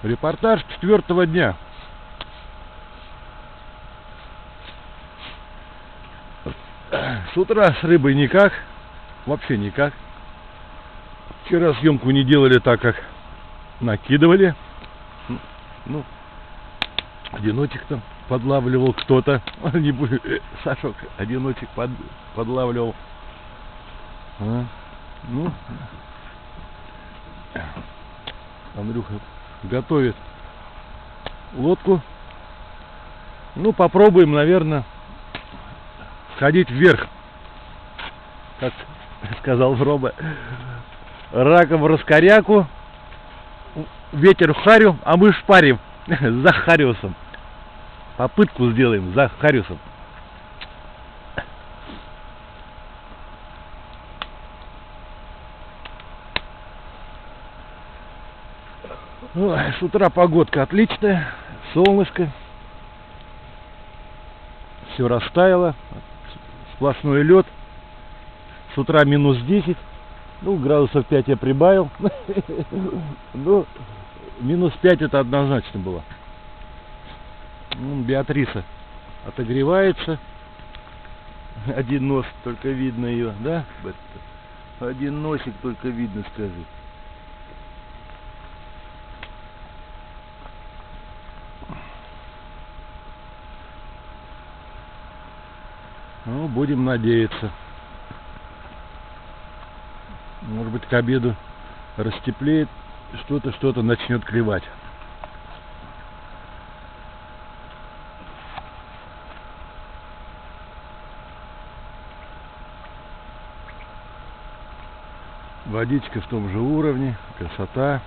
Репортаж 4-го дня. С утра с рыбой никак. Вообще никак. Вчера съемку не делали так, как накидывали. Ну, одиночек там подлавливал кто-то. Не будет. Сашок одиночек подлавливал. Ну, Андрюха готовит лодку. Ну, попробуем, наверное, сходить вверх. Как сказал Рома, раком в раскоряку, ветер в харю, а мы шпарим за Хариусом. Попытку сделаем за Хариусом. Ой, с утра погодка отличная, солнышко, все растаяло, сплошной лед. С утра минус 10, ну градусов 5 я прибавил, ну минус 5 это однозначно было. Беатриса отогревается, один нос только видно ее, да? Один носик только видно, скажи. Ну, будем надеяться. Может быть, к обеду растеплеет, что-то начнет клевать. Водичка в том же уровне, красота.